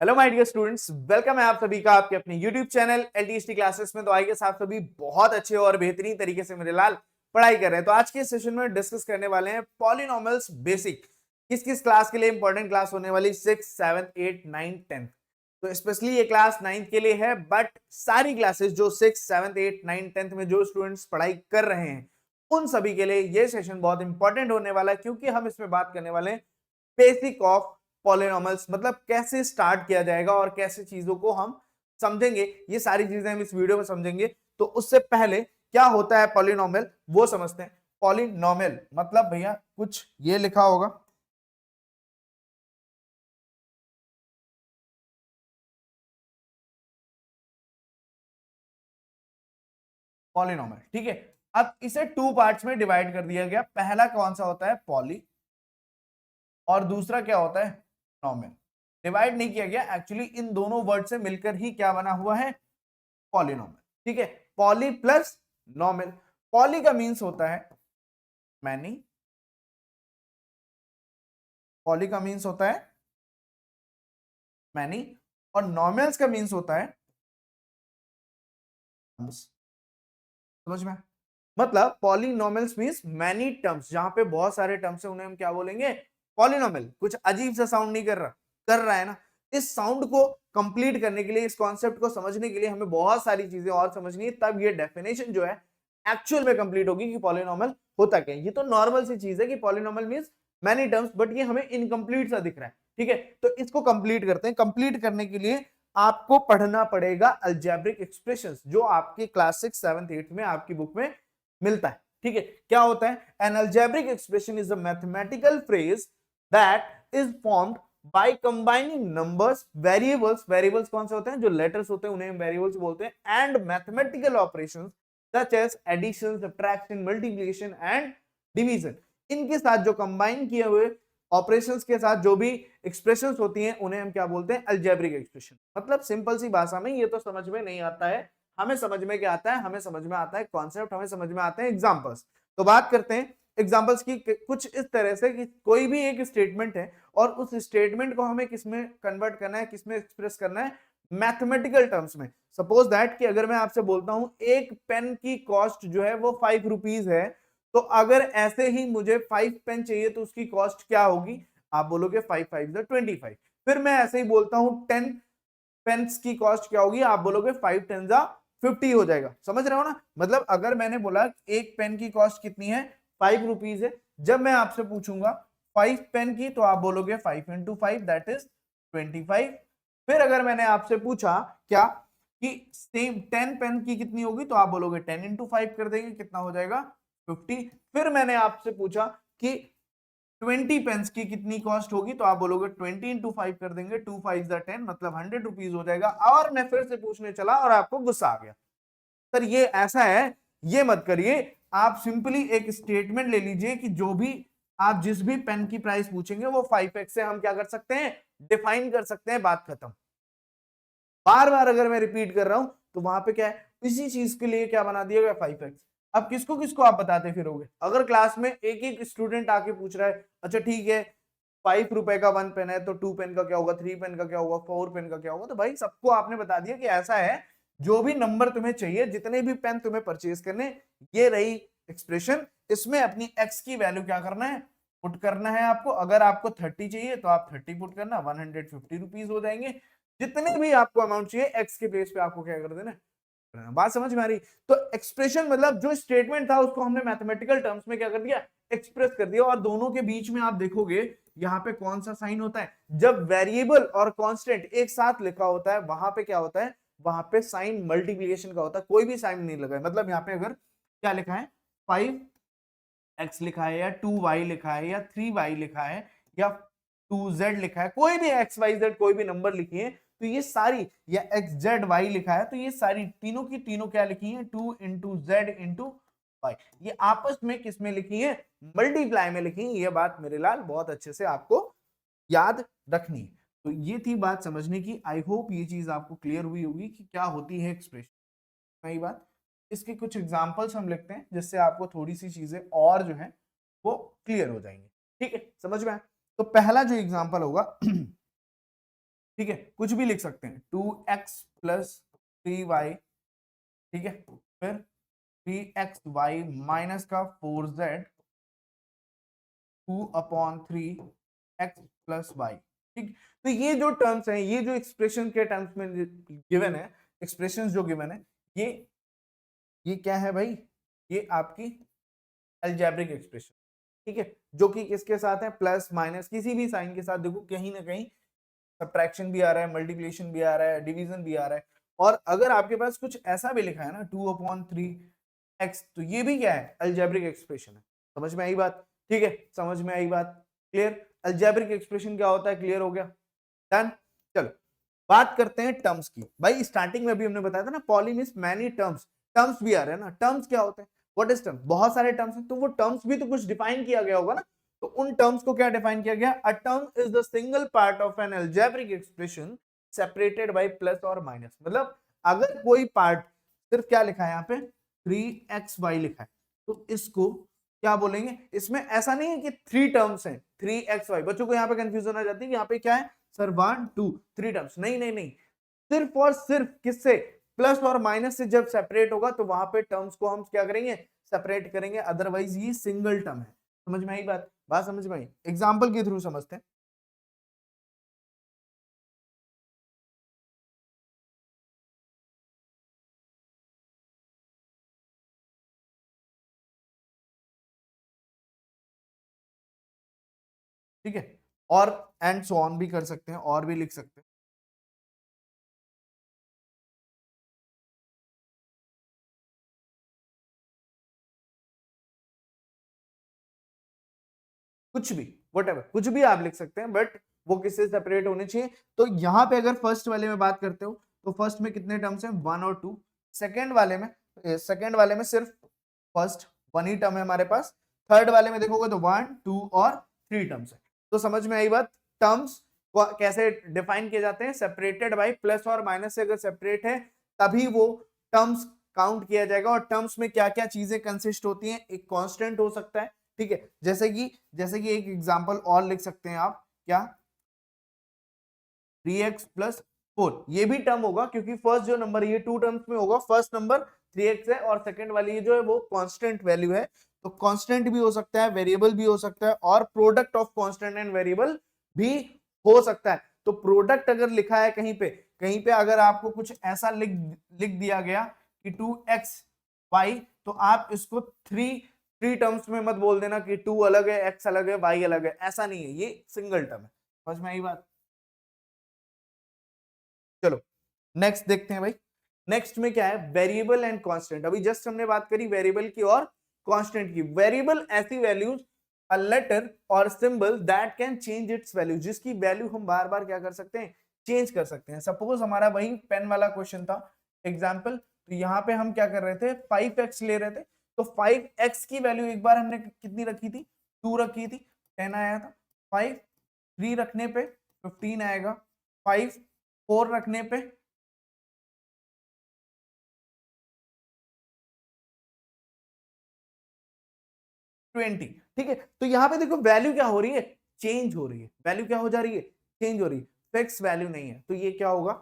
Hello my dear students, welcome है आप सभी का आपके अपने यूट्यूब चैनल एलटीएसटी क्लासेस में। तो आइए आप सभी बहुत अच्छे और बेहतरीन तरीके से मेरे लाल पढ़ाई कर रहे हैं। तो आज के सेशन में डिस्कस करने वाले हैं पॉलिनॉमियल्स बेसिक। किस किस क्लास के लिए इंपॉर्टेंट क्लास होने वाली? 6, 7, 8, 9, 10। तो स्पेशली ये क्लास 9th के लिए है, बट सारी क्लासेस जो 6, 7, 8, 9, 10 में जो स्टूडेंट्स पढ़ाई कर रहे हैं उन सभी के लिए ये सेशन बहुत इंपॉर्टेंट होने वाला है, क्योंकि हम इसमें बात करने वाले हैं बेसिक ऑफ पॉलिनॉमियल्स, मतलब कैसे स्टार्ट किया जाएगा और कैसे चीजों को हम समझेंगे। ये सारी चीजें हम इस वीडियो में समझेंगे। तो उससे पहले क्या होता है पॉलिनॉमियल वो समझते हैं। पॉलिनॉमियल मतलब भैया कुछ ये लिखा होगा, पॉलिनॉमियल, ठीक है। अब इसे टू पार्ट्स में डिवाइड कर दिया गया। पहला कौन सा होता है? पॉली, और दूसरा क्या होता है? नॉमियल। डिवाइड नहीं किया गया, एक्चुअली इन दोनों वर्ड से मिलकर ही क्या बना हुआ है? पॉलिनॉमियल, ठीक है। Poly plus nomial. पॉली का मीन्स होता है मैनी, पॉली का मीन्स होता है मैनी, और नॉमियल्स का मीन्स होता है टर्म्स। समझ में? मतलब पॉलिनॉमियल्स मीन्स मैनी टर्म्स, जहां पे बहुत सारे टर्म्स है उन्हें हम क्या बोलेंगे? पॉलिनॉमियल। कुछ अजीब सा साउंड नहीं कर रहा है ना? इस साउंड को कंप्लीट करने के लिए, इस कॉन्सेप्ट को समझने के लिए हमें बहुत सारी चीजें और समझनी है, तब ये डेफिनेशन जो है एक्चुअल में कंप्लीट होगी कि पॉलिनॉमियल होता क्या है। ये तो नॉर्मल सी चीज है कि polynomial means many terms, but ये हमें इनकम्प्लीट सा दिख रहा है, ठीक है। तो इसको कंप्लीट करते हैं। कंप्लीट करने के लिए आपको पढ़ना पड़ेगा अलजेब्रिक एक्सप्रेशंस, जो आपके क्लास 6, 7, 8 में आपकी बुक में मिलता है, ठीक है। क्या होता है? N algebraic expression is a mathematical phrase that is formed by combining numbers, variables. Variables कौन से होते हैं? जो लेटर्स होते हैं उन्हें हम वेरिएबल्स बोलते हैं। And mathematical operations such as addition, subtraction, multiplication and division. इनके साथ जो कंबाइन किए हुए ऑपरेशंस के साथ जो भी एक्सप्रेशंस होती हैं उन्हें हम क्या बोलते हैं? Algebraic expression. मतलब सिंपल सी भाषा में, ये तो समझ में नहीं आता है, हमें समझ में क्या आता है? हमें समझ में आता है कॉन्सेप्ट, हमें समझ में आते हैं एग्जांपल्स। तो बात करते हैं एग्जांपल्स की। कुछ इस तरह से कि कोई भी एक स्टेटमेंट है और उस स्टेटमेंट को हमें किसमें कन्वर्ट करना है, किसमें एक्सप्रेस करना है? मैथमेटिकल टर्म्स में। सपोज दैट कि अगर मैं आपसे बोलता हूं एक पेन की कॉस्ट जो है वो 5 रुपीज है, तो अगर ऐसे ही मुझे 5 पेन चाहिए तो उसकी कॉस्ट क्या होगी? आप बोलोगे 5 5 25। फिर मैं ऐसे ही बोलता हूं 10 पेन्स की कॉस्ट क्या होगी? आप बोलोगे 5 10 50 हो जाएगा। समझ रहे हो ना? मतलब अगर मैंने बोला एक पेन की कॉस्ट कितनी है? 5 रुपीज है। जब मैं आपसे पूछूंगा 5 पेन की, तो आप बोलोगे 5 इंटू 5 दैट इज 25। फिर अगर मैंने आपसे पूछा क्या कि सेम 10 पेन की कितनी होगी, तो आप बोलोगे 10 इंटू 5 कर देंगे, कितना हो जाएगा? 50। फिर मैंने आपसे पूछा कि 20 पेंस की कितनी कॉस्ट होगी, तो आप बोलोगे 20 इंटू 5 कर देंगे, 2 5 10, मतलब 100 रुपीज हो जाएगा। और मैं फिर से पूछने चला और आपको गुस्सा आ गया, सर ये ऐसा है, ये मत करिए। आप सिंपली एक स्टेटमेंट ले लीजिए कि जो भी आप जिस भी पेन की प्राइस पूछेंगे वो 5x से हम क्या कर सकते हैं? डिफाइन कर सकते हैं, बात खत्म। बार बार अगर मैं रिपीट कर रहा हूं तो वहां पे क्या है? इसी चीज के लिए क्या बना दिया गया? 5x। अब किसको किसको आप बताते फिरोगे? अगर क्लास में एक एक स्टूडेंट आके पूछ रहा है, अच्छा ठीक है 5 रुपए का 1 पेन है, तो 2 पेन का क्या होगा, 3 पेन का क्या होगा, 4 पेन का क्या होगा, तो भाई सबको आपने बता दिया कि ऐसा है। जो भी नंबर तुम्हें चाहिए, जितने भी पेन तुम्हें परचेज करने, ये रही एक्सप्रेशन। इसमें अपनी एक्स की वैल्यू क्या करना है? पुट करना है आपको। अगर आपको 30 चाहिए तो आप 30 पुट करना, 150 रुपीज हो जाएंगे। जितने भी आपको अमाउंट चाहिए एक्स के बेस पे आपको क्या कर देना? बात समझ में आ रही? तो एक्सप्रेशन मतलब जो स्टेटमेंट था उसको हमने मैथमेटिकल टर्म्स में क्या कर दिया? एक्सप्रेस कर दिया। और दोनों के बीच में आप देखोगे यहां पे कौन सा साइन होता है? जब वेरिएबल और कांस्टेंट एक साथ लिखा होता है वहां पे क्या होता है? वहां पे साइन मल्टीप्लिकेशन का होता है। कोई भी साइन नहीं लगा है। मतलब यहाँ पे अगर क्या लिखा है? 5x लिखा है, या 2y लिखा है, या 3y लिखा है, या 2z लिखा है, कोई भी एक्स वाई जेड कोई भी नंबर लिखी है, तो ये सारी, या एक्स जेड वाई लिखा है, तो ये सारी तीनों की तीनों क्या लिखी है? 2 इंटू जेड इंटू वाई। ये आपस में किस में लिखी है? मल्टीप्लाई में लिखी है। ये बात मेरे लाल बहुत अच्छे से आपको याद रखनी है। तो ये थी बात समझने की। आई होप ये चीज आपको क्लियर हुई होगी कि क्या होती है एक्सप्रेशन। नई बात, इसके कुछ एग्जांपल्स हम लिखते हैं जिससे आपको थोड़ी सी चीजें और जो है वो क्लियर हो जाएंगे। ठीक है, समझ में आया? तो पहला जो एग्जांपल होगा ठीक है, कुछ भी लिख सकते हैं, 2x प्लस 3y, ठीक है, फिर 3xy माइनस का 4z 2/3 x प्लस वाई। ठीक, तो ये जो टर्म्स हैं, ये जो एक्सप्रेशन के टर्म्स में गिवन है, एक्सप्रेशन जो गिवन है, ये क्या है भाई, ये आपकी अलजेब्रिक एक्सप्रेशन, ठीक है, जो कि किसके साथ है, प्लस माइनस किसी भी साइन के साथ, देखो कहीं ना कहीं सब्ट्रैक्शन भी आ रहा है, मल्टीप्लिकेशन भी आ रहा है, डिवीजन भी आ रहा है। और अगर आपके पास कुछ ऐसा भी लिखा है ना 2/3x, तो ये भी क्या है, अलजेब्रिक एक्सप्रेशन है। समझ में आई बात, ठीक है, समझ में आई बात, क्लियर। अलजेब्रिक एक्सप्रेशन क्या होता है, क्लियर हो गया, डन। चलो बात करते हैं टर्म्स की। भाई स्टार्टिंग में भी हमने बताया था ना, poly means many terms, terms भी आ रहे हैं ना। टर्म्स क्या होते हैं, व्हाट इज टर्म, बहुत सारे टर्म्स हैं, तो वो टर्म्स भी तो कुछ डिफाइन किया गया होगा ना। तो उन टर्म्स को क्या डिफाइन किया गया, a term is the single part of N algebraic expression separated by plus और माइनस। मतलब अगर कोई पार्ट, सिर्फ क्या लिखा है यहाँ पे 3xy लिखा है, तो इसको क्या बोलेंगे, इसमें ऐसा नहीं है कि 3 टर्म्स हैं 3xy, बच्चों को यहाँ पे कंफ्यूजन आ जाती है कि यहाँ पे क्या है सर 1 2 3 टर्म्स, नहीं नहीं नहीं, सिर्फ और सिर्फ किससे, प्लस और माइनस से जब सेपरेट होगा तो वहां पे टर्म्स को हम क्या करेंगे, सेपरेट करेंगे, अदरवाइज ये सिंगल टर्म है। समझ में आई बात, बात समझ में आई, एग्जांपल के थ्रू समझते हैं। ठीक है, और एंड सो ऑन भी कर सकते हैं, और भी लिख सकते हैं। कुछ भी, whatever, कुछ भी आप लिख सकते हैं, बट वो किससे सेपरेट होने चाहिए। तो यहाँ पे अगर फर्स्ट वाले में बात करते हो, तो फर्स्ट में कितने टर्म्स हैं, 1 और 2। सेकंड वाले में सिर्फ फर्स्ट 1 ही टर्म है हमारे पास। थर्ड वाले में देखोगे तो 1 2 और 3 टर्म्स है। तो समझ में आई बात, टर्म्स कैसे डिफाइन किए जाते हैं, सेपरेटेड बाय प्लस और माइनस से, अगर सेपरेट है तभी वो टर्म्स काउंट किया जाएगा। और टर्म्स में क्या क्या चीजें कंसिस्ट होती हैं, एक कांस्टेंट हो सकता है, ठीक है, जैसे कि एक एग्जांपल और लिख सकते हैं आप, क्या 3x प्लस 4, ये भी टर्म होगा क्योंकि फर्स्ट जो नंबर, ये 2 टर्म्स में होगा, फर्स्ट नंबर 3x है और सेकंड वाली जो है वो कांस्टेंट वैल्यू है। तो कांस्टेंट भी हो सकता है, वेरिएबल भी हो सकता है, और product of constant and variable भी हो सकता है। तो प्रोडक्ट अगर लिखा है कहीं पे अगर आपको कुछ ऐसा लिख लिख दिया गया कि 2xy, तो आप इसको 3 टर्म्स में मत बोल देना कि 2 अलग है, x अलग है, y अलग है, ऐसा नहीं है, ये सिंगल टर्म है। समझ में आई बात। चलो नेक्स्ट देखते हैं भाई, नेक्स्ट में क्या है, वेरिएबल एंड कांस्टेंट। अभी जस्ट हमने बात करी वेरिएबल की और कांस्टेंट की। वेरिएबल ऐसी वैल्यूज, अ लेटर और symbol that can change it's value, जिसकी वैल्यू हम बार बार क्या कर सकते हैं, चेंज कर सकते हैं। सपोज हमारा वही पेन वाला क्वेश्चन था, एग्जाम्पल, तो यहाँ पे हम क्या कर रहे थे, 5x ले रहे थे। तो 5x की वैल्यू एक बार हमने कितनी रखी थी, 2 रखी थी, 10 आया था। 5 3 रखने पे 15 आएगा, 5 4 रखने पे 20। ठीक है, तो यहां पे देखो वैल्यू क्या हो रही है, चेंज हो रही है, वैल्यू क्या हो जा रही है, चेंज हो रही है, फिक्स वैल्यू नहीं है। तो ये क्या होगा,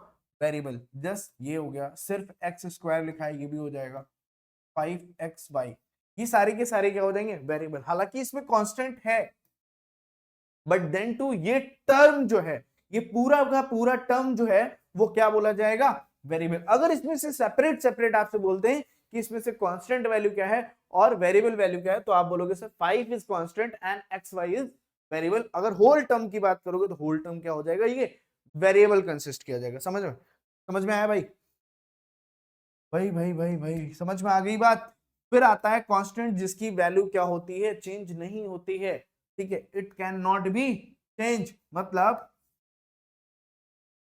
वेरिएबल। जस्ट ये हो गया, सिर्फ एक्स स्क्वायर लिखा है, ये भी हो जाएगा 5xy। ये सारे के सारे क्या हो जाएंगे, वेरिएबल। हालांकि इसमें कांस्टेंट है, बट देन टू ये टर्म जो है, ये पूरा का पूरा टर्म जो है वो क्या बोला जाएगा, वेरिएबल। अगर इसमें से सेपरेट सेपरेट आपसे बोलते हैं कि इसमें से कांस्टेंट वैल्यू क्या है और वेरिएबल वैल्यू क्या है, तो आप बोलोगे sir 5 is constant and x y is variable. अगर होल टर्म की बात करोगे तो होल टर्म क्या हो जाएगा, ये वेरिएबल कंसिस्ट किया जाएगा। समझ में आया भाई, भाई समझ में आ गई बात। फिर आता है कांस्टेंट, जिसकी वैल्यू क्या होती है, चेंज नहीं होती है। ठीक है, it can not be change, मतलब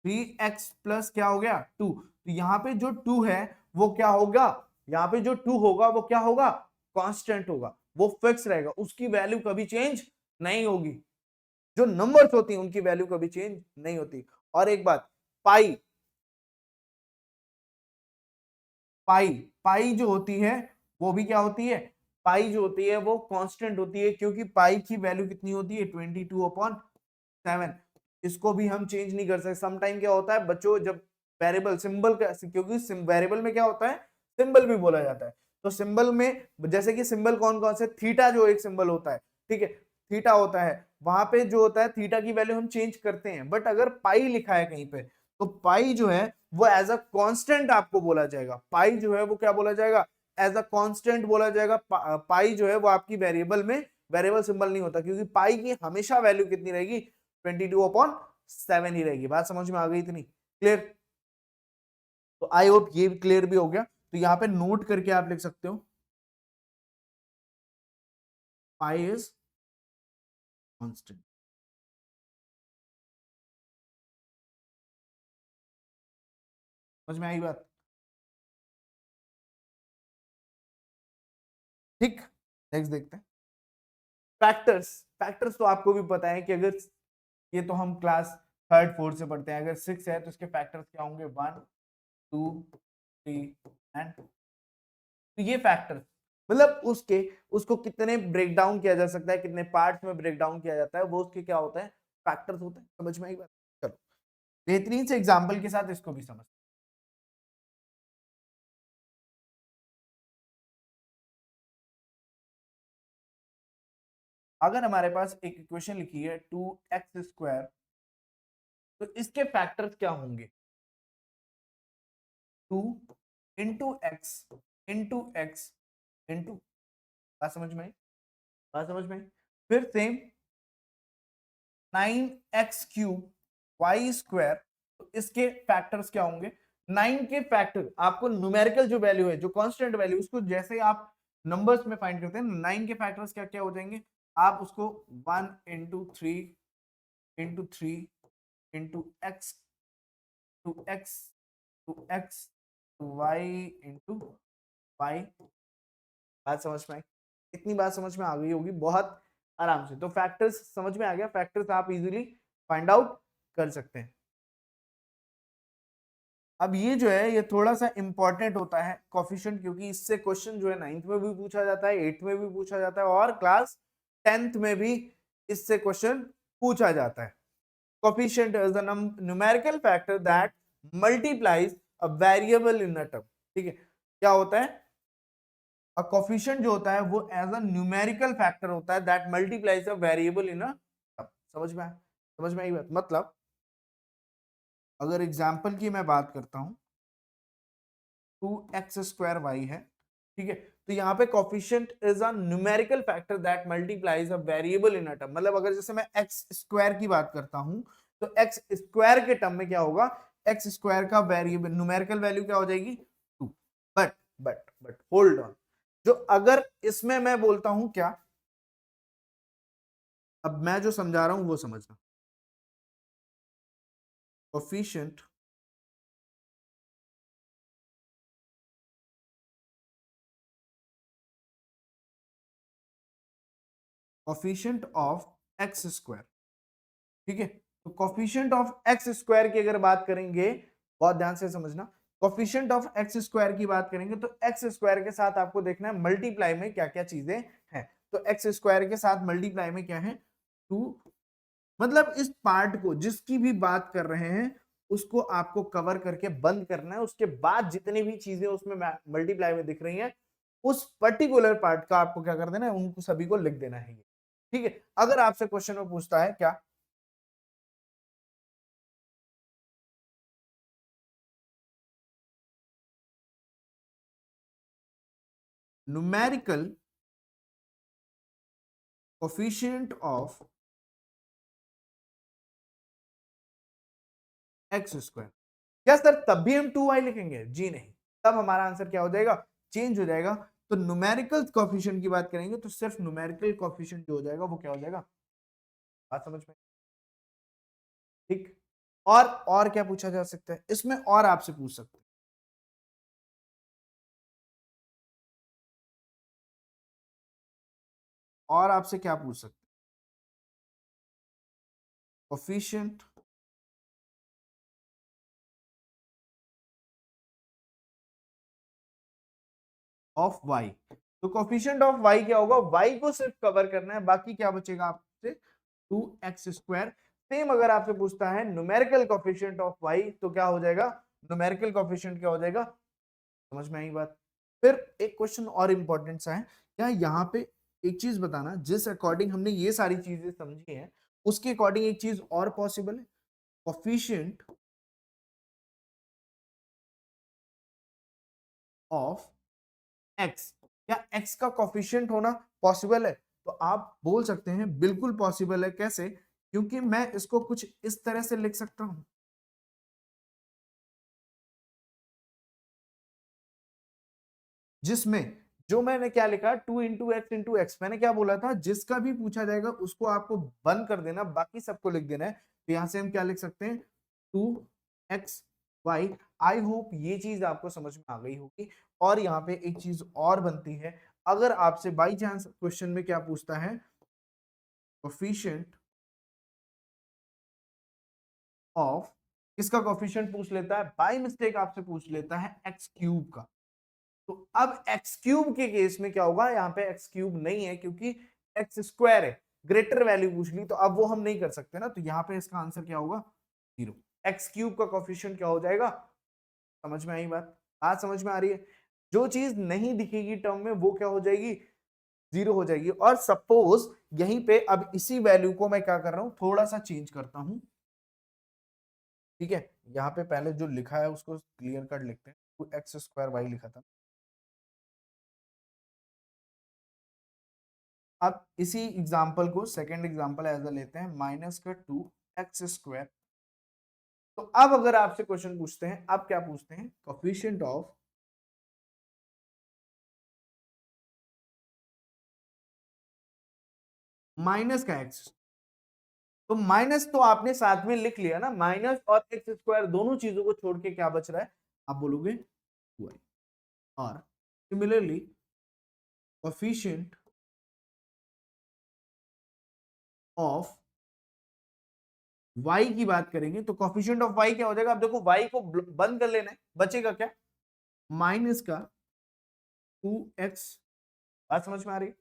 3x प्लस क्या हो गया 2। तो यहाँ पे जो 2 है वो क्या होगा, यहाँ पे जो 2 होगा वो क्या होगा, कांस्टेंट होगा, वो फिक्स रहेगा, उसकी वैल्यू कभी चेंज नहीं होगी। जो नंबर्स होती हैं उनकी वैल्यू कभी चेंज नहीं होती। और एक बात, पाई पाई पाई जो होती है वो भी क्या होती है, पाई जो होती है वो कांस्टेंट होती है, क्योंकि पाई की वैल्यू कितनी होती है, 22/7। इसको भी हम चेंज नहीं कर सकते। सम टाइम क्या होता है बच्चों, जब वेरिएबल सिंबल का, क्योंकि वेरिएबल में क्या होता है सिंबल भी बोला जाता है, तो सिंबल में जैसे कि सिंबल कौन कौन से, थीटा जो एक सिंबल होता है, ठीक है, थीटा होता है, वहां पे जो होता है थीटा की वैल्यू हम चेंज करते हैं, बट अगर पाई लिखा है कहीं पे तो पाई जो है वो एज अ कांस्टेंट आपको बोला जाएगा। पाई जो है वो क्या बोला जाएगा, एज अ कांस्टेंट बोला जाएगा। पाई जो है वो आपकी वेरिएबल में वेरिएबल सिंबल नहीं होता, क्योंकि पाई की हमेशा वैल्यू कितनी रहेगी, 22/7 ही रहेगी। बात समझ में आ गई इतनी, क्लियर? तो आई होप ये क्लियर भी हो गया। तो यहां पे नोट करके आप लिख सकते हो पाई इज कांस्टेंट। समझ में आई बात? ठीक, नेक्स्ट देखते हैं फैक्टर्स। फैक्टर्स तो आपको भी पता है कि अगर ये तो हम क्लास थर्ड फोर्थ से पढ़ते हैं, अगर 6 है तो इसके फैक्टर्स क्या होंगे, 1 2 3 एंड, तो ये फैक्टर मतलब उसके उसको कितने ब्रेक डाउन किया जा सकता है, कितने पार्ट्स में ब्रेक डाउन किया जाता है, वो उसके क्या होता है, फैक्टर्स होते हैं। समझ में आई बात? चलो बेहतरीन से एग्जांपल के साथ इसको भी समझ। अगर हमारे पास एक इक्वेशन लिखी है 2x², तो इसके फैक्टर्स क्या होंगे, 2 into x into x into, बात समझ में आई? बात समझ में आई? फिर सेम 9x³ तो इसके फैक्टर्स क्या होंगे, 9 के फैक्टर आपको न्यूमेरिकल जो वैल्यू है, जो कांस्टेंट वैल्यू, उसको जैसे आप नंबर्स में फाइंड करते हैं, 9 के फैक्टर्स क्या क्या हो जाएंगे, आप उसको 1 into 3 into 3 into x two x two x two y into y. बात समझ में आई? इतनी बात समझ में आ गई होगी बहुत आराम से। तो फैक्टर्स समझ में आ गया, फैक्टर्स आप इजीली फाइंड आउट कर सकते हैं। अब ये जो है ये थोड़ा सा इंपॉर्टेंट होता है कोफिशिएंट, क्योंकि इससे क्वेश्चन जो है 9th में भी पूछा जाता है, 8th में भी पूछा जाता है, और क्लास 10th में भी इससे क्वेश्चन पूछा जाता है। Coefficient is the numerical factor that multiplies a variable in a term. ठीक है, क्या होता है, अ कोफिशिएंट जो होता है वो एज अ न्यूमेरिकल फैक्टर होता है that multiplies a variable in a term. समझ में आई बात? मतलब अगर एग्जांपल की मैं बात करता हूं, 2x² है, ठीक है, तो यहाँ पे coefficient is a numerical factor that multiplies a variable in a term. मतलब अगर जैसे मैं x² की बात करता हूं, तो x² के टर्म में क्या होगा, x² का वेरिएबल न्यूमेरिकल वैल्यू क्या हो जाएगी, 2। बट होल्ड ऑन, जो अगर इसमें मैं बोलता हूं क्या, अब मैं जो समझा रहा हूं वो समझना, कोफिशिएंट कोफिशिएंट ऑफ x², ठीक है, तो कोफिशिएंट ऑफ x² की अगर बात करेंगे, बहुत ध्यान से समझना, कोफिशिएंट ऑफ x² की बात करेंगे तो x² के साथ आपको देखना है मल्टीप्लाई में क्या क्या चीजें हैं। तो x² के साथ मल्टीप्लाई में क्या है, 2। मतलब इस पार्ट को जिसकी भी बात कर रहे हैं उसको आपको कवर करके बंद करना है, उसके बाद जितनी भी चीजें उसमें मल्टीप्लाई में दिख रही हैं उस पर्टिकुलर पार्ट का आपको क्या कर देना है, उनको सभी को लिख देना है। ठीक है, अगर आपसे क्वेश्चन में पूछता है क्या, numerical coefficient of x², क्या सर तब भी हम 2y लिखेंगे? जी नहीं, तब हमारा आंसर क्या हो जाएगा, चेंज हो जाएगा। तो न्यूमेरिकल कोफिशिएंट की बात करेंगे तो सिर्फ न्यूमेरिकल कोफिशिएंट जो हो जाएगा वो क्या हो जाएगा, बात समझ में? ठीक, और क्या पूछा जा सकता है इसमें, और आपसे पूछ सकते हैं, और आपसे क्या पूछ सकते हैं, कोफिशिएंट ऑफ y। तो कोफिशिएंट ऑफ y क्या होगा, y को सिर्फ कवर करना है, बाकी क्या बचेगा आपसे, 2x²। सेम अगर आपसे पूछता है न्यूमेरिकल कोएफिशिएंट ऑफ y तो क्या हो जाएगा, न्यूमेरिकल कोएफिशिएंट क्या हो जाएगा, समझ में आई बात। फिर एक क्वेश्चन और इंपॉर्टेंट सा है, क्या यहाँ पे एक चीज बताना, जिस अकॉर्डिंग हमने ये सारी चीजें समझी हैं उसके अकॉर्डिंग एक चीज और पॉसिबल है, कोएफिशिएंट ऑफ x, क्या x का कोएफिशिएंट होना पॉसिबल है, तो आप बोल सकते हैं बिल्कुल पॉसिबल है। कैसे, क्योंकि मैं इसको कुछ इस तरह से लिख सकता हूं, जिसमें जो मैंने क्या लिखा 2 × x मैंने क्या बोला था, जिसका भी पूछा जाएगा उसको आपको बंद कर देना, बाकी सबको लिख देना है। तो यहां से हम क्या लिख सकते हैं 2xy। आई होप ये चीज आपको समझ में आ गई होगी। और यहाँ पे एक चीज और बनती है, अगर आपसे बाई चांस क्वेश्चन में क्या पूछता है, कोएफिशिएंट ऑफ, किसका कोएफिशिएंट पूछ लेता है, बाय मिस्टेक आपसे पूछ लेता है एक्स क्यूब का, तो अब एक्स क्यूब के केस में क्या होगा, यहाँ पे एक्स क्यूब नहीं है क्योंकि एक्स स्क्वायर है, ग्रेटर वैल्यू पूछ ली, तो अब वो हम नहीं कर सकते ना, तो यहाँ पे इसका आंसर क्या होगा 0। एक्स क्यूब का कोएफिशिएंट क्या हो जाएगा, समझ में आई बात, आज समझ में आ रही है। जो चीज नहीं दिखेगी टर्म में वो क्या हो जाएगी, 0 हो जाएगी। और सपोज यहीं पे अब इसी वैल्यू को मैं क्या कर रहा हूं, थोड़ा सा चेंज करता हूं, ठीक है। यहाँ पे पहले जो लिखा है उसको क्लियर कट लिखते हैं, तो x² y लिखा था। अब इसी एग्जाम्पल को सेकेंड एग्जाम्पल एज लेते हैं, -2x²। तो अब अगर आपसे क्वेश्चन पूछते हैं, अब क्या पूछते हैं, कोएफिशिएंट ऑफ माइनस का x, तो माइनस तो आपने साथ में लिख लिया ना, माइनस और x² दोनों चीजों को छोड़ के क्या बच रहा है, आप बोलोगे y। और सिमिलरली कोएफिशिएंट ऑफ y की बात करेंगे, तो कोएफिशिएंट ऑफ y क्या हो जाएगा, अब देखो y को बंद कर लेना है, बचेगा क्या, माइनस का 2x। बात समझ में आ रही है।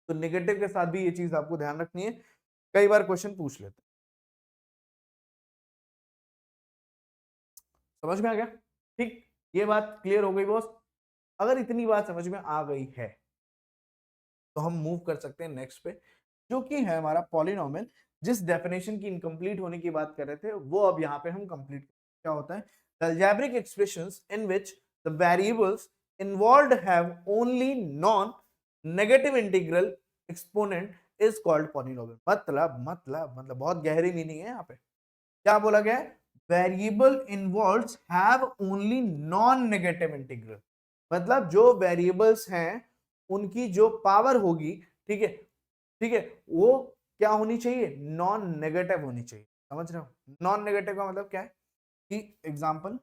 तो नेगेटिव के साथ भी ये चीज आपको ध्यान रखनी है, कई बार क्वेश्चन पूछ लेते हैं। समझ में आ गया, ठीक, ये बात क्लियर हो गई बॉस। अगर इतनी बात समझ में आ गई है तो हम मूव कर सकते हैं नेक्स्ट पे, जो कि है हमारा पॉलिनोमियल। जिस डेफिनेशन की इनकम्प्लीट होने की बात कर रहे थे वो अब यहाँ पे हम कंप्लीट, क्या होता है, algebraic expressions in which the variables involved have only non negative integral exponent is called polynomial। मतलब बहुत गहरी मीनिंग है यहाँ पे, क्या बोला गया है, variable involves have only non negative integral, मतलब जो वेरिएबल्स हैं उनकी जो पावर होगी, ठीक है, ठीक है, वो क्या होनी चाहिए, नॉन नेगेटिव होनी चाहिए। समझ रहे हो, नॉन नेगेटिव का मतलब क्या है, कि एग्जांपल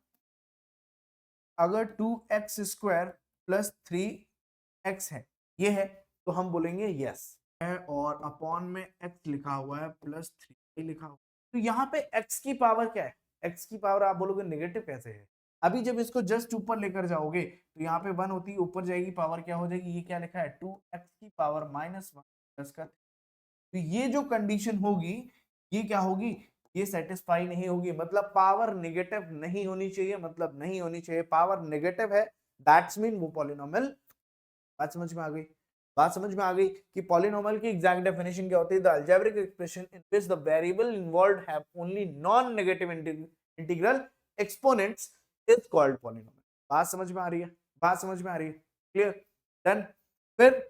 अगर 2x² प्लस 3x है, ये है, तो हम बोलेंगे यस है, और अपॉन में x लिखा हुआ है प्लस 3 लिखा हुआ है, तो यहाँ पे x की पावर क्या है, x की पावर आप बोलोगे नेगेटिव कैसे है, अभी जब इसको जस्ट ऊपर लेकर जाओगे तो यहाँ पे 1 होती है, ऊपर जाएगी पावर क्या हो जाएगी, ये क्या लिखा है 2x की पावर -1 प्लस का, तो ये जो कंडीशन होगी ये क्या होगी, ये सेटिस्फाई नहीं होगी, मतलब पावर नेगेटिव नहीं होनी चाहिए, मतलब नहीं होनी चाहिए, पावर नेगेटिव है, दैट्स मीन वो पॉलिनोमियल। बात समझ में आ गई, बात समझ में आ गई कि पॉलिनोमियल की एग्जैक्ट डेफिनेशन क्या होती है, the algebraic expression in which the variable involved have only non negative integral exponents is called polynomial. बात समझ में आ रही है, बात समझ में आ रही है, क्लियर, डन। फिर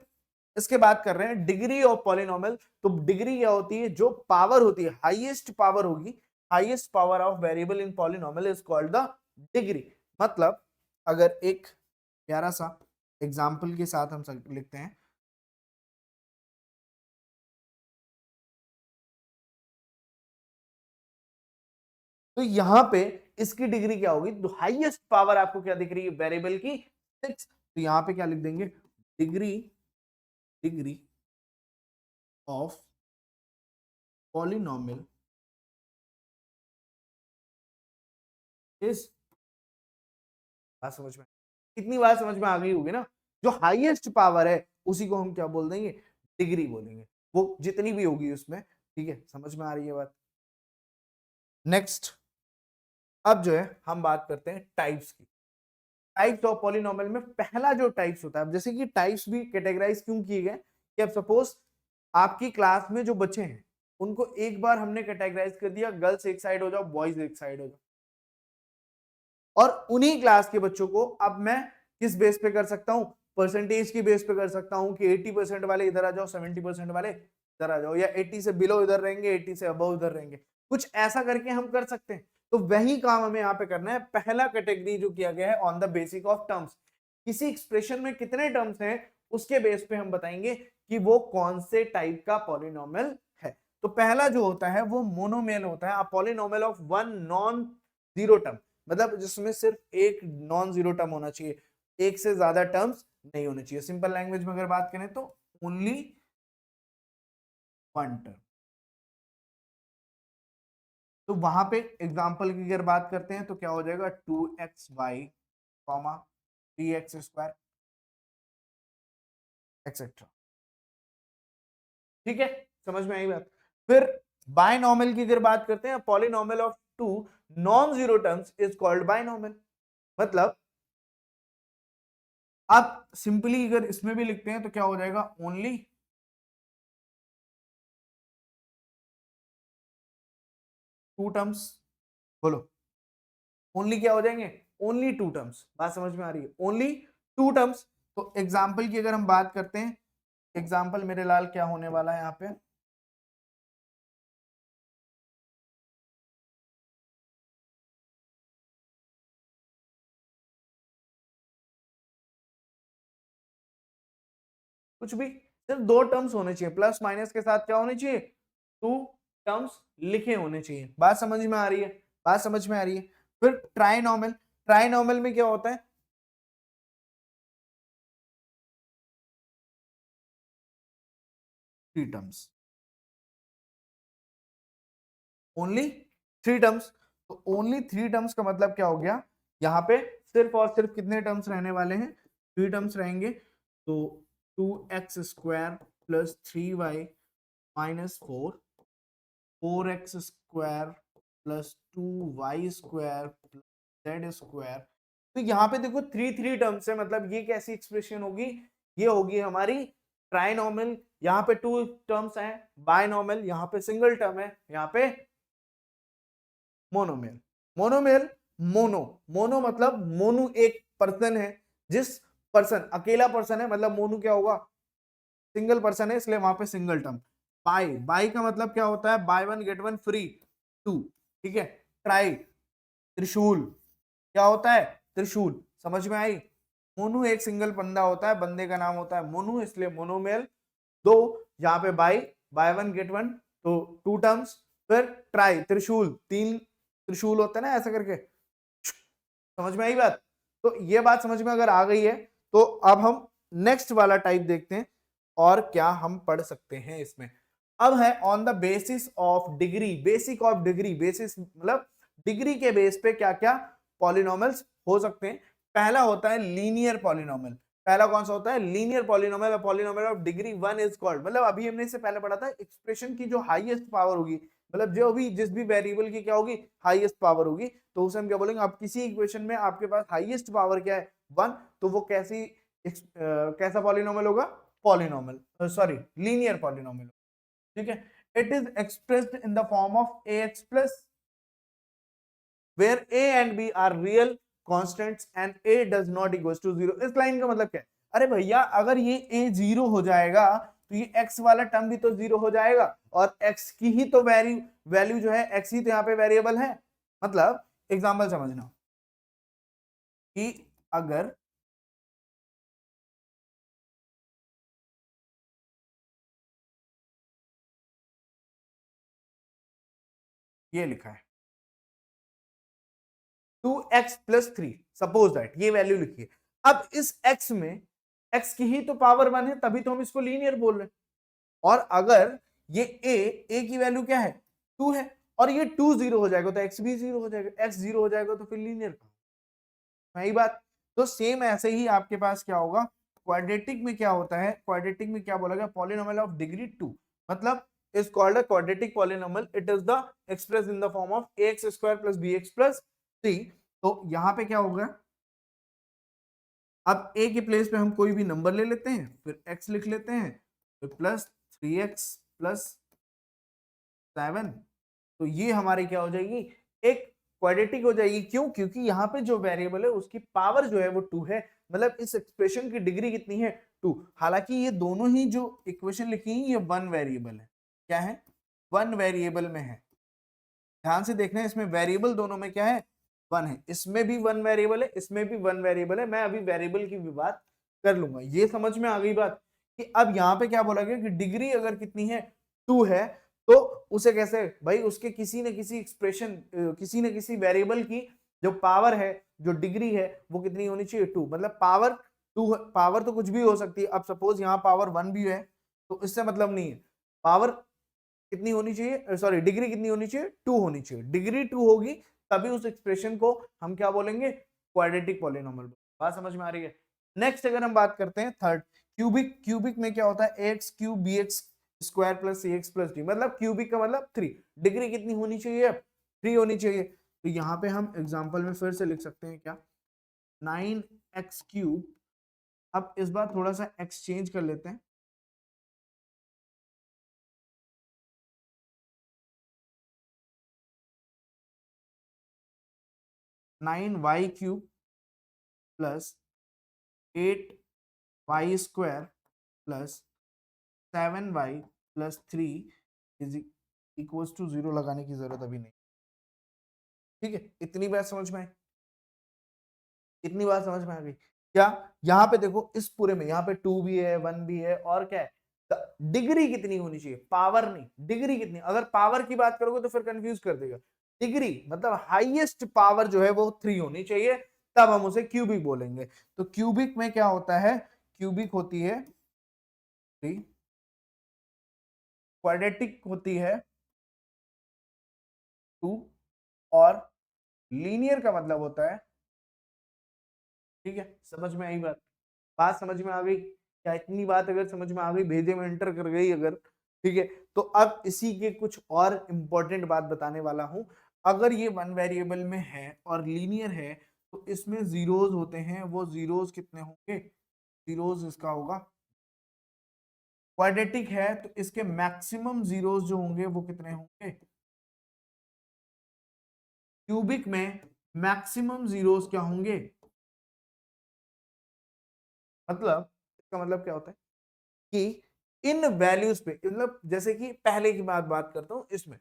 इसके बाद कर रहे हैं डिग्री ऑफ पॉलिनोमियल, तो डिग्री क्या होती है, जो पावर होती है, हाईएस्ट पावर होगी, highest power of variable in polynomial is called the degree. मतलब अगर एक प्यारा सा एग्जाम्पल के साथ हम लिखते हैं, तो यहां पे इसकी डिग्री क्या होगी, तो हाईएस्ट पावर आपको क्या दिख रही है, वेरिएबल की 6, तो यहां पे क्या लिख देंगे, degree, degree of polynomial is, बात समझ में, कितनी बात समझ में आ गई होगी ना, जो हाईएस्ट पावर है उसी को हम क्या बोल देंगे, डिग्री बोलेंगे, वो जितनी भी होगी उसमें, ठीक है, समझ में आ रही है बात। नेक्स्ट, अब जो है हम बात करते हैं टाइप्स की। टाइप्स ऑफ पॉलिनोमियल में पहला जो टाइप्स होता है, जैसे कि टाइप्स भी कैटेगराइज क्यों किए गए कि अब सपोज आपकी क्लास में जो बच्चे हैं उनको एक बार हमने कैटेगराइज कर दिया, गर्ल्स एक साइड हो जाओ, बॉयज एक साइड हो जाओ, और उन्हीं क्लास के बच्चों को अब मैं किस बेस पे कर सकता हूं, परसेंटेज की बेस पे कर सकता हूं कि 80% वाले इधर आ जाओ, 70% वाले इधर आ जाओ, या 80 से बिलो इधर रहेंगे, 80 से अबव इधर रहेंगे, कुछ ऐसा करके हम कर सकते हैं। तो वही काम हमें यहाँ पे करना है। पहला कैटेगरी जो किया गया है on the basic of terms, किसी एक्सप्रेशन में कितने टर्म्स हैं उसके बेस पे हम बताएंगे कि वो कौन से टाइप का पॉलिनोमियल है। तो पहला जो होता है वो मोनोमियल होता है, a polynomial of one non zero term, मतलब जिसमें सिर्फ एक नॉन जीरो टर्म होना चाहिए, एक से ज्यादा टर्म्स नहीं होने चाहिए। सिंपल लैंग्वेज में अगर बात करें तो ओनली वन टर्म। तो वहां पे एग्जांपल की अगर बात करते हैं तो क्या हो जाएगा, 2xy, 3x² एक्सेट्रा। ठीक है, समझ में आई बात। फिर बायनॉमियल की अगर बात करते हैं, polynomial of two non zero terms is called binomial. मतलब आप सिंपली अगर इसमें भी लिखते हैं तो क्या हो जाएगा, ओनली टू टर्म्स। बोलो, ओनली क्या हो जाएंगे, ओनली टू टर्म्स। बात समझ में आ रही है, ओनली टू टर्म्स। तो एग्जाम्पल की अगर हम बात करते हैं, एग्जाम्पल मेरे लाल क्या होने वाला है यहाँ पे, कुछ भी, सिर्फ दो टर्म्स होने चाहिए, प्लस माइनस के साथ क्या होने चाहिए, टू टर्म्स लिखे होने चाहिए। बात समझ में आ रही है, बात समझ में आ रही है। फिर ट्राइनॉमियल, ट्राइनॉमियल में क्या होता है, three terms, only three terms. तो ओनली थ्री टर्म्स का मतलब क्या हो गया, यहाँ पे सिर्फ और सिर्फ कितने टर्म्स रहने वाले हैं, थ्री टर्म्स रहेंगे। तो 2x² plus 3y minus 4, 4x² plus 2y² plus z²। तो यहाँ पे देखो थ्री थ्री टर्म्स है, मतलब ये कैसी एक्सप्रेशन होगी, ये होगी हमारी ट्राइनॉमियल। यहाँ पे टू टर्म्स है, बायनॉमियल यहाँ पे सिंगल टर्म है, यहाँ पे मोनोमियल। मोनोमियल, मोनो, मोनो मतलब मोनू एक पर्सन है, जिस पर्सन अकेला पर्सन है, मतलब मोनू क्या होगा, सिंगल पर्सन है, इसलिए वहां पे सिंगल टर्म। बाय, बाय का मतलब क्या होता है, buy one get one free, two. ठीक है, ट्राई, त्रिशूल, क्या होता है, त्रिशूल। समझ में आई। मोनू एक सिंगल बंदा होता है, बंदे का नाम होता है मोनू, इसलिए मोनोमेल। दो, यहाँ पे बाय वन गेट वन, तो टू टर्म्स। फिर ट्राई, त्रिशूल, तीन त्रिशूल होता है ना ऐसा करके। समझ में आई बात। तो ये बात समझ में अगर आ गई है तो अब हम नेक्स्ट वाला टाइप देखते हैं और क्या हम पढ़ सकते हैं इसमें। अब है on the basis of degree, basic of degree, basis मतलब डिग्री के बेस पे क्या क्या पॉलिनोमियल्स हो सकते हैं। पहला होता है लीनियर पॉलिनोमियल। पहला कौन सा होता है, linear polynomial. Polynomial of degree one is called, मतलब अभी हमने इससे पहले पढ़ा था, एक्सप्रेशन की जो हाईएस्ट पावर होगी, मतलब जो भी जिस भी वेरिएबल की क्या होगी, हाईएस्ट पावर होगी, तो उसे हम क्या बोलेंगे। अब किसी इक्वेशन में आपके पास हाईएस्ट पावर क्या है, वन, तो वो कैसी कैसा पॉलिनोमियल होगा, पॉलिनोमियल, सॉरी लीनियर पॉलिनोमियल। ठीक है, it is expressed in the form of ax plus where a and b are real constants and a does not equals to 0। इस लाइन का मतलब क्या है, अरे भैया अगर ये a जीरो हो जाएगा तो ये x वाला टर्म भी तो जीरो हो जाएगा, और x की ही तो वैल्यू जो है, x ही तो यहाँ पे वेरिएबल है। मतलब एग्जांपल समझना कि अगर ये लिखा है 2x+3, सपोज दैट ये वैल्यू लिखी है। अब इस x में x की ही तो पावर वन है, तभी तो हम इसको लीनियर बोल रहे हैं। और अगर ये a की वैल्यू क्या है, 2 है, और ये 2 जीरो हो जाएगा तो x भी जीरो हो जाएगा, x जीरो हो जाएगा तो फिर लीनियर कहां, सही बात। तो सेम ऐसे ही आपके पास क्या होगा, क्वाड्रेटिक में क्या होता है, क्वाड्रेटिक में क्या बोला गया, पॉलिनोमियल ऑफ डिग्री 2, मतलब is called a quadratic polynomial. It is the expressed in the form of ax square plus bx plus c. तो यहाँ पे क्या होगा, अब a के प्लेस पे हम कोई भी नंबर ले लेते हैं, फिर x लिख लेते हैं, फिर प्लस 3x प्लस 7, तो ये हमारी क्या हो जाएगी, एक क्वाड्रेटिक हो जाएगी। क्यों? क्योंकि यहाँ पे जो वेरिएबल है उसकी पावर जो है वो 2 है, मतलब इस एक्सप्रेशन की डिग्री कितनी है, 2। हालांकि ये दोनों ही जो इक्वेशन लिखी है ये वन वेरिएबल है, क्या है, वन वेरिएबल में है। ध्यान से देखना है, इसमें वेरिएबल दोनों में क्या है, वन है। इसमें भी वन वेरिएबल है, इसमें भी वन वेरिएबल है। मैं अभी वेरिएबल की भी बात कर लूंगा। ये समझ में आ गई बात कि अब यहाँ पे क्या बोला गया कि डिग्री अगर कितनी है, 2 है, तो उसे कैसे, भाई उसके किसी न किसी एक्सप्रेशन, किसी न किसी वेरिएबल की जो पावर है, जो डिग्री है, वो कितनी होनी चाहिए, 2। मतलब पावर 2, पावर तो कुछ भी हो सकती है। अब सपोज यहाँ पावर 1 भी है तो इससे मतलब नहीं है, पावर कितनी होनी चाहिए, सॉरी डिग्री कितनी होनी चाहिए, 2 होनी चाहिए। डिग्री 2 होगी तभी उस एक्सप्रेशन को हम क्या बोलेंगे, क्वाड्रेटिक पॉलिनोमियल। बात समझ में आ रही है। नेक्स्ट अगर हम बात करते हैं थर्ड, क्यूबिक। क्यूबिक में क्या होता है, x cube b x square plus c x plus d, मतलब क्यूबिक का मतलब 3। डिग्री कितनी होनी चाहिए, 3 होनी चाहिए। तो यहाँ पे हम एग्जाम्पल में फिर से लिख सकते हैं क्या, 9x क्यूब। अब इस बार थोड़ा सा एक्सचेंज कर लेते हैं, 9y cube plus 8y square plus 7y plus 3 is equals to 0 लगाने की जरूरत अभी नहीं। ठीक है, इतनी बात समझ में आई, इतनी बात समझ में आ गई क्या। यहाँ पे देखो इस पूरे में यहाँ पे 2 भी है, 1 भी है, और क्या है, डिग्री कितनी होनी चाहिए, पावर नहीं, डिग्री कितनी। अगर पावर की बात करोगे तो फिर कंफ्यूज कर देगा। डिग्री मतलब हाईएस्ट पावर जो है वो 3 होनी चाहिए, तब हम उसे क्यूबिक बोलेंगे। तो क्यूबिक में क्या होता है, क्यूबिक होती है 3, क्वाड्रेटिक होती है 2, और लीनियर का मतलब होता है, ठीक है, समझ में आई बात, बात समझ में आ गई क्या। इतनी बात अगर समझ में आ गई, भेजे में एंटर कर गई अगर, ठीक है, तो अब इसी के कुछ और इंपॉर्टेंट बात बताने वाला हूं। अगर ये वन वेरिएबल में है और लीनियर है तो इसमें जीरोज होते हैं, वो जीरोज कितने होंगे, जीरोज इसका होगा। क्वाड्रेटिक है तो इसके मैक्सिमम जीरोज जो होंगे वो कितने होंगे, क्यूबिक में मैक्सिमम जीरोज क्या होंगे। मतलब इसका मतलब क्या होता है कि इन वैल्यूज पे, मतलब जैसे कि पहले की बात करता हूं, इसमें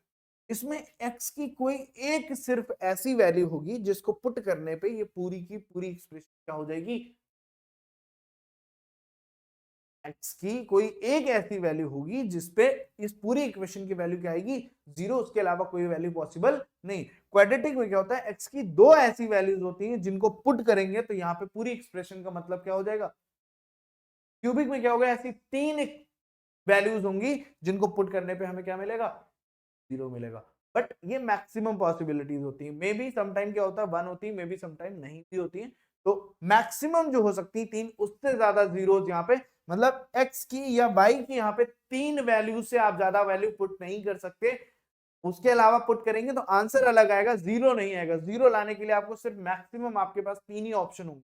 इसमें x की कोई एक सिर्फ ऐसी वैल्यू होगी जिसको पुट करने पे ये पूरी की पूरी एक्सप्रेशन क्या हो जाएगी, x की कोई एक ऐसी वैल्यू होगी जिसपे इस पूरी इक्वेशन की वैल्यू क्या आएगी, 0। उसके अलावा कोई वैल्यू पॉसिबल नहीं। क्वाड्रेटिक में क्या होता है, x की दो ऐसी वैल्यूज होती हैं जिनको पुट करेंगे तो यहाँ पे पूरी एक्सप्रेशन का मतलब क्या हो जाएगा। क्यूबिक में क्या होगा, ऐसी 3 वैल्यूज होंगी जिनको पुट करने पे हमें क्या मिलेगा, 0 मिलेगा। बट ये मैक्सिमम पॉसिबिलिटीज होती है, मे बी समटाइम क्या होता है 1 होती है, मे बी समटाइम नहीं भी होती है। तो मैक्सिमम जो हो सकती है 3, उससे ज्यादा जीरोज यहाँ पे, मतलब x की या y की यहाँ पे 3 वैल्यू से आप ज्यादा वैल्यू पुट नहीं कर सकते। उसके अलावा पुट करेंगे तो आंसर अलग आएगा, 0 नहीं आएगा। 0 लाने के लिए आपको सिर्फ मैक्सिमम आपके पास 3 ही ऑप्शन होंगे,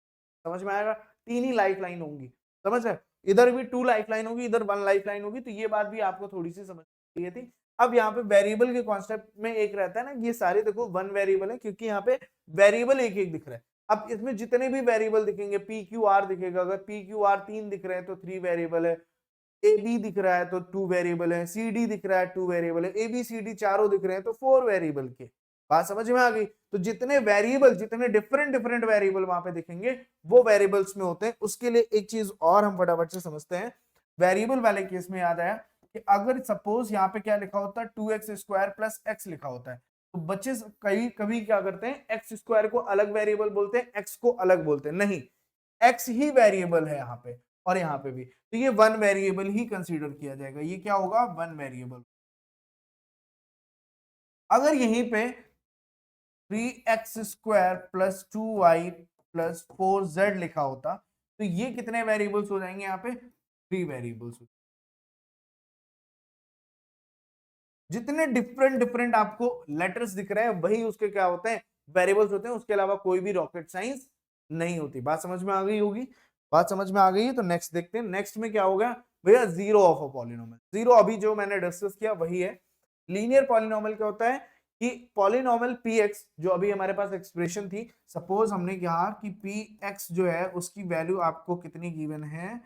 समझ में आएगा, 3 ही लाइफ लाइन होंगी, समझ रहे, इधर भी 2 लाइफ लाइन होगी, इधर 1 लाइफ लाइन होगी। तो ये बात भी आपको थोड़ी सी समझ चाहिए थी। अब यहाँ पे वेरिएबल के कॉन्सेप्ट में एक रहता है ना, ये सारे देखो वन वेरिएबल है, क्योंकि यहाँ पे वेरिएबल एक एक दिख रहा है। अब इसमें जितने भी वेरिएबल दिखेंगे, पी क्यू आर दिखेगा, अगर पी क्यू आर 3 दिख रहे हैं तो 3 वेरिएबल है, ए बी दिख रहा है तो 2 वेरिएबल है, सी डी दिख रहा है 2 वेरिएबल है, ए बी सी डी चारों दिख रहे हैं तो 4 वेरिएबल के। बात समझ में आ गई। तो जितने वेरिएबल, जितने डिफरेंट डिफरेंट वेरिएबल वहां पे दिखेंगे वो वेरिएबल्स में होते हैं। उसके लिए एक चीज और हम फटाफट से समझते हैं। वेरिएबल वाले केस में याद आया कि अगर सपोज यहाँ पे क्या लिखा होता है, 2x स्क्वायर प्लस एक्स लिखा होता है, तो बच्चे कभी कभी क्या करते हैं, एक्स स्क्वायर को अलग वेरिएबल बोलते हैं, एक्स को अलग बोलते हैं। नहीं, एक्स ही वेरिएबल है यहाँ पे और यहाँ पे भी, तो ये वन वेरिएबल ही कंसीडर किया जाएगा। ये क्या होगा, वन वेरिएबल। अगर यहीं पे 3x square plus 2y plus 4z लिखा होता तो ये कितने वेरिएबल्स हो जाएंगे, यहाँ पे 3 वेरिएबल्स। जितने डिफरेंट डिफरेंट आपको लेटर्स दिख रहे हैं वही उसके क्या होते हैं, वेरिएबल्स होते हैं, उसके अलावा कोई भी रॉकेट साइंस नहीं होती। बात समझ में आ गई होगी, बात समझ में आ गई है। तो नेक्स्ट देखते हैं, नेक्स्ट में क्या होगा भैया, zero of a polynomial. Zero अभी जो मैंने डिस्कस किया वही है। लीनियर पॉलिनोमियल क्या होता है कि पॉलिनोमियल px जो अभी हमारे पास एक्सप्रेशन थी, सपोज हमने कहा कि px जो है उसकी वैल्यू आपको कितनी गिवन है,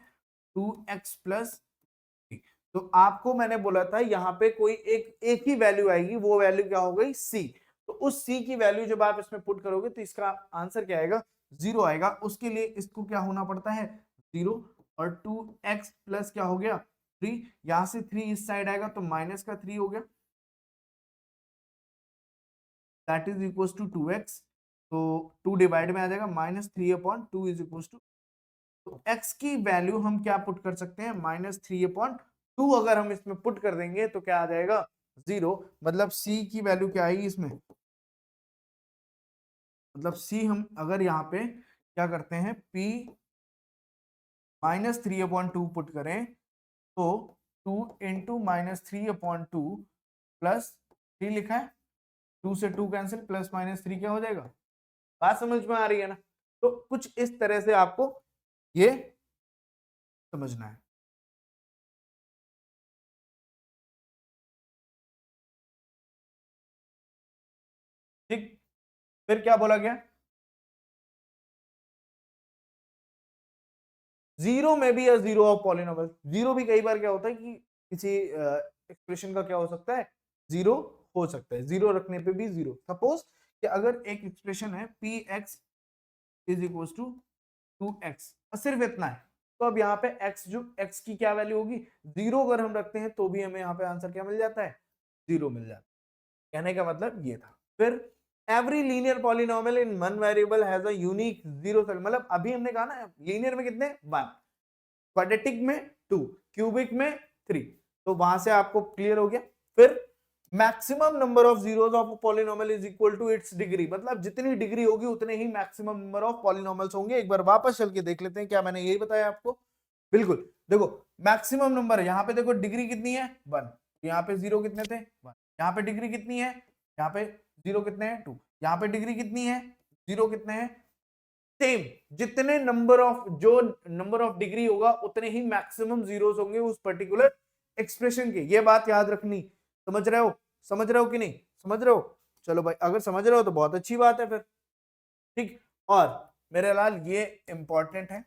2x प्लस, तो आपको मैंने बोला था यहाँ पे कोई एक ही वैल्यू आएगी, वो वैल्यू क्या हो गई, c। तो उस c की वैल्यू जब आप इसमें पुट करोगे तो इसका आंसर क्या आएगा, जीरो आएगा। उसके लिए इसको क्या होना पड़ता है, जीरो, और 2x प्लस क्या हो गया 3, यहां से 3 इस साइड आएगा तो माइनस का 3 हो गया, that is equal to 2x। तो 2 डिवाइड में आ जाएगा, -3/2 इज इक्वल टू, तो x की वैल्यू हम क्या पुट कर सकते हैं, -3/2 अगर हम इसमें पुट कर देंगे तो क्या आ जाएगा, जीरो। मतलब c की वैल्यू क्या आएगी इसमें, मतलब c हम अगर यहाँ पे क्या करते हैं, p -3/2 पुट करें तो 2 इंटू -3/2 प्लस 3 लिखा है, 2 से 2 कैंसिल, प्लस -3 क्या हो जाएगा। बात समझ में आ रही है ना। तो कुछ इस तरह से आपको ये समझना है। ठीक, फिर क्या बोला गया, जीरो में भी या जीरो ऑफ पॉलिनोमियल, जीरो भी कई बार क्या होता है कि किसी एक्सप्रेशन का क्या हो सकता है, जीरो हो सकता है, जीरो रखने पे भी जीरो। सपोज कि अगर एक एक्सप्रेशन है P x is equal to 2x, सिर्फ इतना है, तो अब यहाँ पे x जो x की क्या वैल्यू होगी, जीरो अगर हम रखते हैं तो भी हमें यहाँ पे आंसर क्या मिल जाता है, जीरो मिल जाता है। कहने का मतलब ये था। फिर every linear polynomial in one variable has a unique zero सेल, मतलब अभी हमने कहा ना लीनियर में कितने, वन, क्वाड्रेटिक में 2, क्यूबिक में 3, तो वहां से आपको क्लियर हो गया। फिर maximum number of zeros of polynomial is equal to its degree, मतलब जितनी डिग्री होगी उतने ही मैक्सिमम नंबर ऑफ पॉलिनोमियल्स होंगे। एक बार वापस चल के देख लेते हैं, क्या मैंने यही बताया आपको, बिल्कुल। देखो मैक्सिमम नंबर, यहाँ पे देखो डिग्री कितनी है 1, यहाँ पे जीरो कितने थे 1, यहाँ पे डिग्री कितनी है, यहाँ पे जीरो कितने हैं 2, यहाँ पे डिग्री कितनी है, जीरो कितने हैं, सेम। जितने नंबर ऑफ, जो नंबर ऑफ डिग्री होगा उतने ही मैक्सिमम जीरोस होंगे उस पर्टिकुलर एक्सप्रेशन के। ये बात याद रखनी, समझ रहे हो, समझ रहे हो कि नहीं समझ रहे हो। चलो भाई, अगर समझ रहे हो तो बहुत अच्छी बात है फिर। ठीक, और मेरे लाल ये इंपॉर्टेंट है,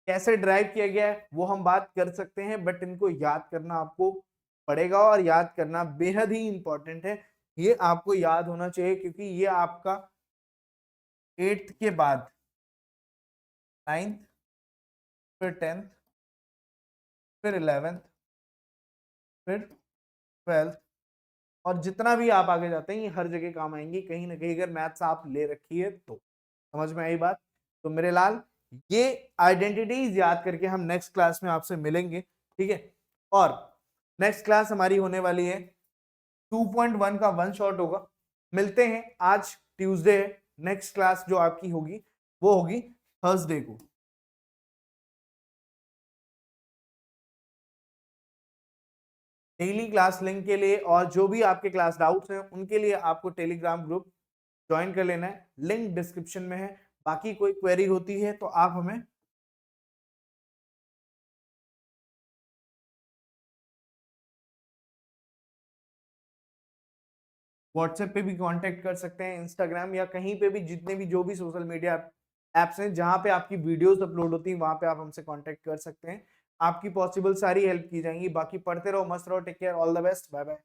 कैसे ड्राइव किया गया है वो हम बात कर सकते हैं, बट इनको याद करना आपको पड़ेगा, और याद करना बेहद ही इंपॉर्टेंट है। ये आपको याद होना चाहिए क्योंकि ये आपका 8th के बाद 9th, फिर 10th, फिर 11th, फिर 12th, और जितना भी आप आगे जाते हैं ये हर जगह काम आएंगी कहीं ना कहीं, अगर मैथ्स आप ले रखी है तो। समझ में आई बात। तो मेरे लाल ये आइडेंटिटीज याद करके हम नेक्स्ट क्लास में आपसे मिलेंगे, ठीक है। और नेक्स्ट क्लास हमारी होने वाली है 2.1 का वन शॉट होगा। मिलते हैं, आज ट्यूसडे है, नेक्स्ट क्लास जो आपकी होगी वो होगी थर्सडे को। डेली क्लास लिंक के लिए और जो भी आपके क्लास डाउट्स हैं उनके लिए आपको टेलीग्राम ग्रुप ज्वाइन कर लेना है, लिंक डिस्क्रिप्शन में है। बाकी कोई क्वेरी होती है तो आप हमें व्हाट्सएप पे भी कांटेक्ट कर सकते हैं, इंस्टाग्राम या कहीं पे भी, जितने भी जो भी सोशल मीडिया एप्स हैं जहां पे आपकी वीडियोस अपलोड होती हैं वहां पे आप हमसे कांटेक्ट कर सकते हैं। आपकी पॉसिबल सारी हेल्प की जाएंगी। बाकी पढ़ते रहो, मस्त रहो, take care, all the best, bye bye.